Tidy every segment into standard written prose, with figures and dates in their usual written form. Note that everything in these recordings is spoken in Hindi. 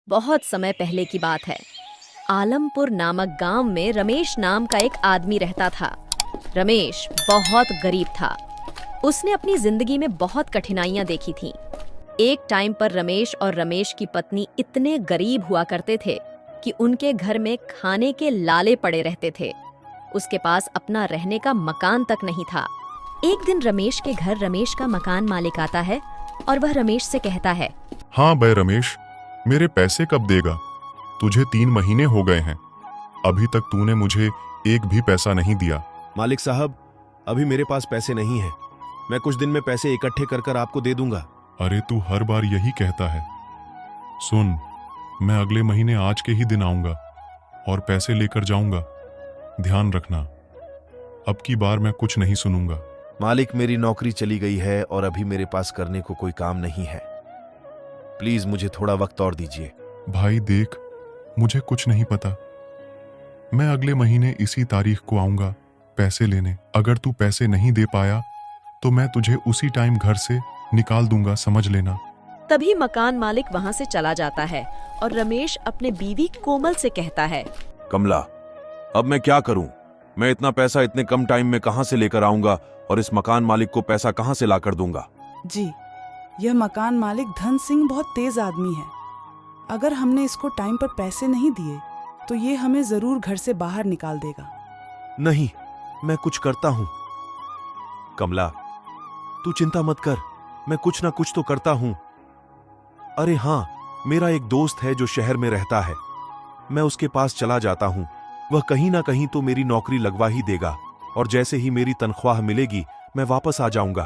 बहुत समय पहले की बात है। आलमपुर नामक गांव में रमेश नाम का एक आदमी रहता था। रमेश बहुत गरीब था। उसने अपनी जिंदगी में बहुत कठिनाइयां देखी थीं। एक टाइम पर रमेश और रमेश की पत्नी इतने गरीब हुआ करते थे कि उनके घर में खाने के लाले पड़े रहते थे। उसके पास अपना रहने का मकान तक नहीं था। एक दिन रमेश के घर रमेश का मकान मालिक आता है और वह रमेश से कहता है, हाँ बे रमेश, मेरे पैसे कब देगा? तुझे 3 महीने हो गए हैं, अभी तक तूने मुझे एक भी पैसा नहीं दिया। मालिक साहब, अभी मेरे पास पैसे नहीं हैं। मैं कुछ दिन में पैसे इकट्ठे कर कर आपको दे दूंगा। अरे तू हर बार यही कहता है। सुन, मैं अगले महीने आज के ही दिन आऊंगा और पैसे लेकर जाऊंगा। ध्यान रखना, अब की बार मैं कुछ नहीं सुनूंगा। मालिक, मेरी नौकरी चली गई है और अभी मेरे पास करने को कोई काम नहीं है। प्लीज मुझे थोड़ा वक्त और दीजिए। भाई देख, मुझे कुछ नहीं पता। मैं अगले महीने इसी तारीख को आऊंगा पैसे लेने। अगर तू पैसे नहीं दे पाया तो मैं तुझे उसी टाइम घर से निकाल दूंगा, समझ लेना। तभी मकान मालिक वहां से चला जाता है और रमेश अपने बीवी कोमल से कहता है, कमला, अब मैं क्या करूं? मैं इतना पैसा इतने कम टाइम में कहां से लेकर आऊंगा और इस मकान मालिक को पैसा कहां से लाकर दूंगा? जी, यह मकान मालिक धन सिंह बहुत तेज आदमी है। अगर हमने इसको टाइम पर पैसे नहीं दिए तो ये हमें जरूर घर से बाहर निकाल देगा। नहीं, मैं कुछ करता हूं। कमला, तू चिंता मत कर, मैं कुछ ना कुछ तो करता हूं। अरे हाँ, मेरा एक दोस्त है जो शहर में रहता है। मैं उसके पास चला जाता हूं। वह कहीं ना कहीं तो मेरी नौकरी लगवा ही देगा और जैसे ही मेरी तनख्वाह मिलेगी मैं वापस आ जाऊंगा,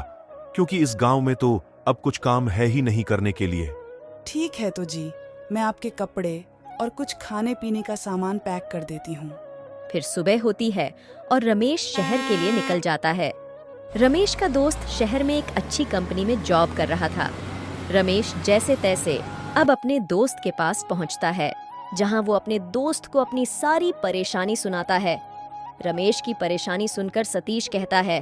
क्योंकि इस गांव में तो अब कुछ काम है ही नहीं करने के लिए। ठीक है तो जी, मैं आपके कपड़े और कुछ खाने पीने का सामान पैक कर देती हूँ। फिर सुबह होती है और रमेश शहर के लिए निकल जाता है। रमेश का दोस्त शहर में एक अच्छी कंपनी में जॉब कर रहा था। रमेश जैसे तैसे अब अपने दोस्त के पास पहुंचता है, जहां वो अपने दोस्त को अपनी सारी परेशानी सुनाता है। रमेश की परेशानी सुनकर सतीश कहता है,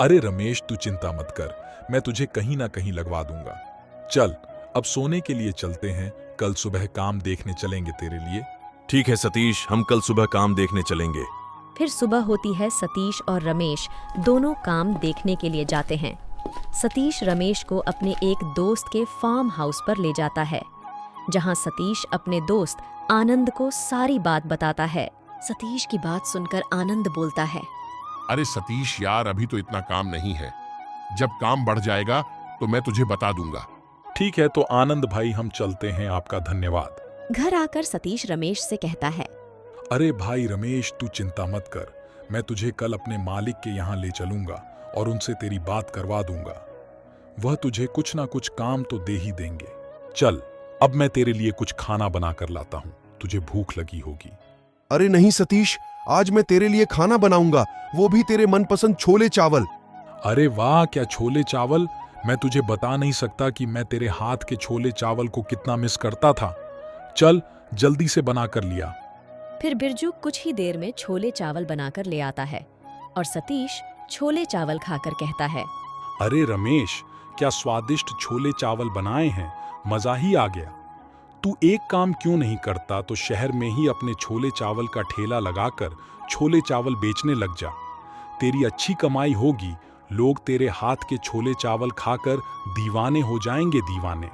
अरे रमेश, तू चिंता मत कर, मैं तुझे कहीं ना कहीं लगवा दूंगा। चल, अब सोने के लिए चलते हैं, कल सुबह काम देखने चलेंगे तेरे लिए। ठीक है सतीश, हम कल सुबह काम देखने चलेंगे। फिर सुबह होती है। सतीश और रमेश दोनों काम देखने के लिए जाते हैं। सतीश रमेश को अपने एक दोस्त के फार्म हाउस पर ले जाता है, जहां सतीश अपने दोस्त आनंद को सारी बात बताता है। सतीश की बात सुनकर आनंद बोलता है, अरे सतीश यार, अभी तो इतना काम नहीं है। जब काम बढ़ जाएगा तो मैं तुझे बता दूंगा। ठीक है तो आनंद भाई, हम चलते हैं, आपका धन्यवाद। घर आकर सतीश रमेश से कहता है, अरे भाई रमेश, तू चिंता मत कर, मैं तुझे कल अपने मालिक के यहाँ ले चलूंगा और उनसे तेरी बात करवा दूंगा। वह तुझे कुछ ना कुछ काम तो दे ही देंगे। चल, अब मैं तेरे लिए कुछ खाना बना कर लाता हूँ, तुझे भूख लगी होगी। अरे नहीं सतीश, आज मैं तेरे लिए खाना बनाऊंगा, वो भी तेरे मनपसंद छोले चावल। अरे वाह, क्या छोले चावल! मैं तुझे बता नहीं सकता कि मैं तेरे हाथ के छोले चावल को कितना मिस करता था। चल, जल्दी से बना कर लिया। फिर बिरजू कुछ ही देर में छोले चावल बनाकर ले आता है और सतीश छोले चावल खाकर कहता है, अरे रमेश, क्या स्वादिष्ट छोले चावल बनाए हैं, मजा ही आ गया। तू एक काम क्यों नहीं करता तो शहर में ही अपने छोले चावल का ठेला लगाकर छोले चावल बेचने लग जा। तेरी अच्छी कमाई होगी, लोग तेरे हाथ के छोले चावल खाकर दीवाने हो जाएंगे, दीवाने।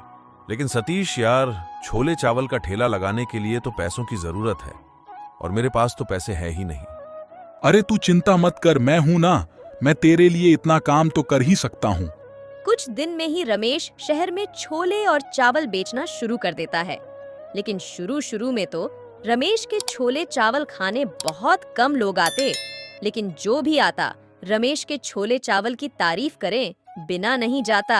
लेकिन सतीश यार, छोले चावल का ठेला लगाने के लिए तो पैसों की जरूरत है और मेरे पास तो पैसे है ही नहीं। अरे तू चिंता मत कर, मैं हूं ना, मैं तेरे लिए इतना काम तो कर ही सकता हूं। कुछ दिन में ही रमेश शहर में छोले और चावल बेचना शुरू कर देता है। लेकिन शुरू में तो रमेश के छोले चावल खाने बहुत कम लोग आते, लेकिन जो भी आता रमेश के छोले चावल की तारीफ करें बिना नहीं जाता।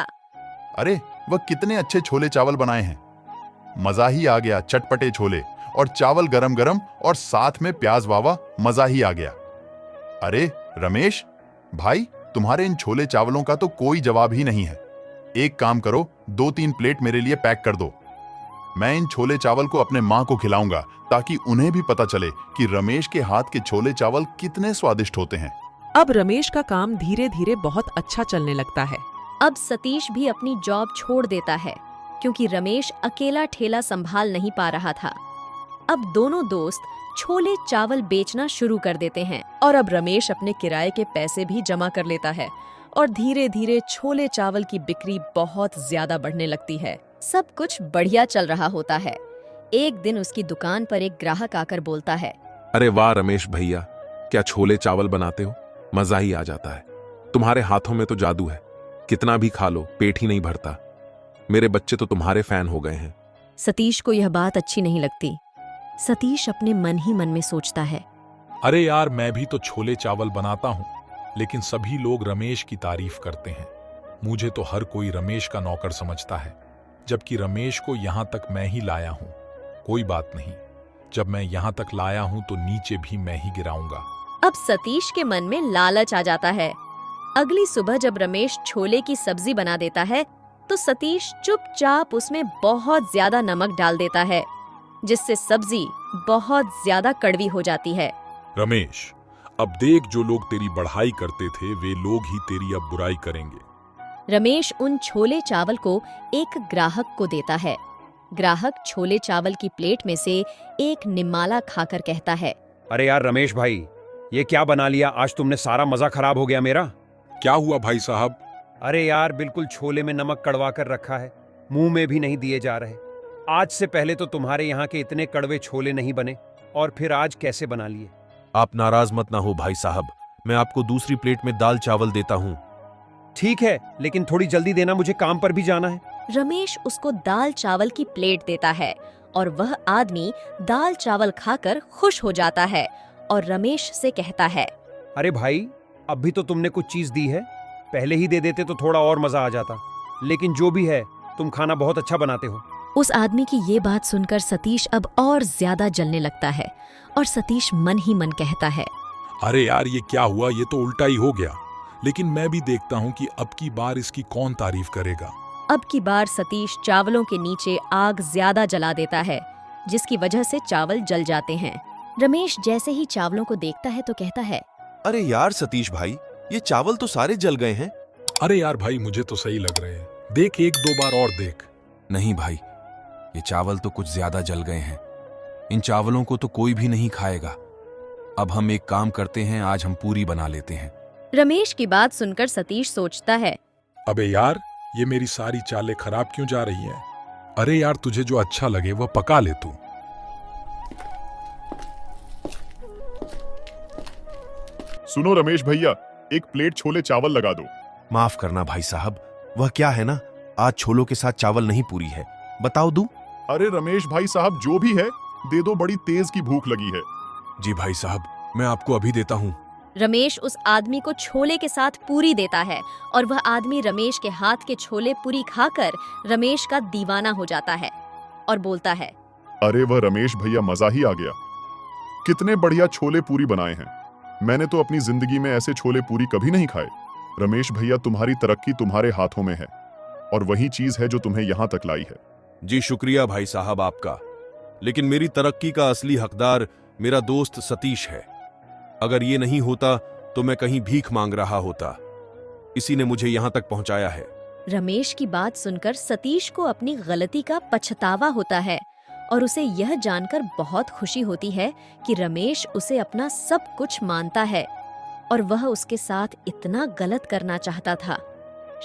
अरे वह कितने अच्छे छोले चावल बनाए हैं, मजा ही आ गया। चटपटे छोले और चावल गरम गरम और साथ में प्याज, वावा, मजा ही आ गया। अरे रमेश भाई, तुम्हारे इन छोले चावलों का तो कोई जवाब ही नहीं है। एक काम करो, 2-3 प्लेट मेरे लिए पैक कर दो। मैं इन छोले चावल को अपने माँ को खिलाऊंगा ताकि उन्हें भी पता चले कि रमेश के हाथ के छोले चावल कितने स्वादिष्ट होते हैं। अब रमेश का काम धीरे धीरे बहुत अच्छा चलने लगता है। अब सतीश भी अपनी जॉब छोड़ देता है, क्योंकि रमेश अकेला ठेला संभाल नहीं पा रहा था। अब दोनों दोस्त छोले चावल बेचना शुरू कर देते हैं और अब रमेश अपने किराए के पैसे भी जमा कर लेता है और धीरे धीरे छोले चावल की बिक्री बहुत ज्यादा बढ़ने लगती है। सब कुछ बढ़िया चल रहा होता है। एक दिन उसकी दुकान पर एक ग्राहक आकर बोलता है, अरे वाह रमेश भैया, क्या छोले चावल बनाते हो, मजा ही आ जाता है। तुम्हारे हाथों में तो जादू है, कितना भी खा लो पेट ही नहीं भरता। मेरे बच्चे तो तुम्हारे फैन हो गए हैं। सतीश को यह बात अच्छी नहीं लगती। सतीश अपने मन ही मन में सोचता है, अरे यार, मैं भी तो छोले चावल बनाता हूँ, लेकिन सभी लोग रमेश की तारीफ करते हैं। मुझे तो हर कोई रमेश का नौकर समझता है, जबकि रमेश को यहाँ तक मैं ही लाया हूँ। कोई बात नहीं, जब मैं यहाँ तक लाया हूँ तो नीचे भी मैं ही गिराऊंगा। अब सतीश के मन में लालच आ जाता है। अगली सुबह जब रमेश छोले की सब्जी बना देता है तो सतीश चुपचाप उसमें बहुत ज्यादा नमक डाल देता है, जिससे सब्जी बहुत ज्यादा कड़वी हो जाती है। रमेश, अब देख, जो लोग तेरी बढ़ाई करते थे वे लोग ही तेरी अब बुराई करेंगे। रमेश उन छोले चावल को एक ग्राहक को देता है। ग्राहक छोले चावल की प्लेट में से एक निमाला खाकर कहता है, अरे यार रमेश भाई, ये क्या बना लिया, आज तुमने सारा मजा खराब हो गया मेरा। क्या हुआ भाई साहब? अरे यार, बिल्कुल छोले में नमक कड़वा कर रखा है, मुंह में भी नहीं दिए जा रहे। आज से पहले तो तुम्हारे यहाँ के इतने कड़वे छोले नहीं बने, और फिर आज कैसे बना लिए। आप नाराज मत ना हो भाई साहब, मैं आपको दूसरी प्लेट में दाल चावल देता हूँ। ठीक है, लेकिन थोड़ी जल्दी देना, मुझे काम पर भी जाना है। रमेश उसको दाल चावल की प्लेट देता है और वह आदमी दाल चावल खाकर खुश हो जाता है और रमेश से कहता है, अरे भाई, अब भी तो तुमने कुछ चीज दी है, पहले ही दे देते तो थोड़ा और मजा आ जाता। लेकिन जो भी है, तुम खाना बहुत अच्छा बनाते हो। उस आदमी की ये बात सुनकर सतीश अब और ज्यादा जलने लगता है और सतीश मन ही मन कहता है, अरे यार, ये क्या हुआ, ये तो उल्टा ही हो गया। लेकिन मैं भी देखता हूँ कि अब की बार इसकी कौन तारीफ करेगा। अब की बार सतीश चावलों के नीचे आग ज्यादा जला देता है, जिसकी वजह से चावल जल जाते हैं। रमेश जैसे ही चावलों को देखता है तो कहता है, अरे यार सतीश भाई, ये चावल तो सारे जल गए हैं। अरे यार भाई, मुझे तो सही लग रहे हैं, देख एक दो बार और देख। नहीं भाई, ये चावल तो कुछ ज्यादा जल गए हैं। इन चावलों को तो कोई भी नहीं खाएगा। अब हम एक काम करते हैं, आज हम पूरी बना लेते हैं। रमेश की बात सुनकर सतीश सोचता है, अबे यार, ये मेरी सारी चालें खराब क्यों जा रही हैं? अरे यार, तुझे जो अच्छा लगे वह पका ले तू। सुनो रमेश भैया, एक प्लेट छोले चावल लगा दो। माफ करना भाई साहब, वह क्या है ना, आज छोलों के साथ चावल नहीं पूरी है। बताओ दूं? अरे रमेश भाई साहब, जो भी है दे दो, बड़ी तेज की भूख लगी है। जी भाई साहब, मैं आपको अभी देता हूँ। रमेश उस आदमी को छोले के साथ पूरी देता है और वह आदमी रमेश के हाथ के छोले पूरी खाकर रमेश का दीवाना हो जाता है और बोलता है, अरे वह रमेश भैया, मजा ही आ गया। कितने बढ़िया छोले पूरी बनाए हैं। मैंने तो अपनी जिंदगी में ऐसे छोले पूरी कभी नहीं खाए। रमेश भैया, तुम्हारी तरक्की तुम्हारे हाथों में है और वही चीज है जो तुम्हें यहाँ तक लाई है। जी शुक्रिया भाई साहब आपका, लेकिन मेरी तरक्की का असली हकदार मेरा दोस्त सतीश है। अगर ये नहीं होता तो मैं कहीं भीख मांग रहा होता। इसी ने मुझे यहाँ तक पहुँचाया है। रमेश की बात सुनकर सतीश को अपनी गलती का पछतावा होता है और उसे यह जानकर बहुत खुशी होती है कि रमेश उसे अपना सब कुछ मानता है और वह उसके साथ इतना गलत करना चाहता था।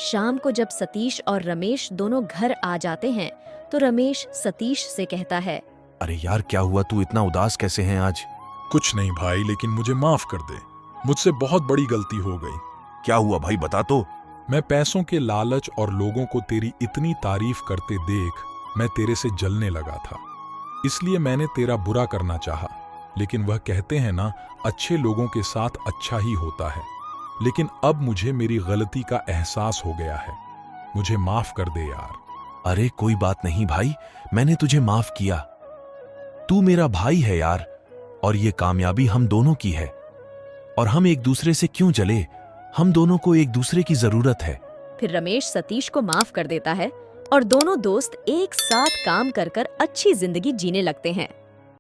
शाम को जब सतीश और रमेश दोनों घर आ जाते हैं तो रमेश सतीश से कहता है, अरे यार क्या हुआ, तू इतना उदास कैसे हैं आज? कुछ नहीं भाई, लेकिन मुझे माफ कर दे, मुझसे बहुत बड़ी गलती हो गई। क्या हुआ भाई, बता तो। मैं पैसों के लालच और लोगों को तेरी इतनी तारीफ करते देख मैं तेरे से जलने लगा था, इसलिए मैंने तेरा बुरा करना चाहा। लेकिन वह कहते हैं ना, अच्छे लोगों के साथ अच्छा ही होता है। लेकिन अब मुझे मेरी गलती का एहसास हो गया है, मुझे माफ कर दे यार। अरे कोई बात नहीं भाई, मैंने तुझे माफ किया। तू मेरा भाई है यार, और ये कामयाबी हम दोनों की है। और हम एक दूसरे से क्यों जले, हम दोनों को एक दूसरे की जरूरत है। फिर रमेश सतीश को माफ कर देता है और दोनों दोस्त एक साथ काम कर अच्छी जिंदगी जीने लगते हैं।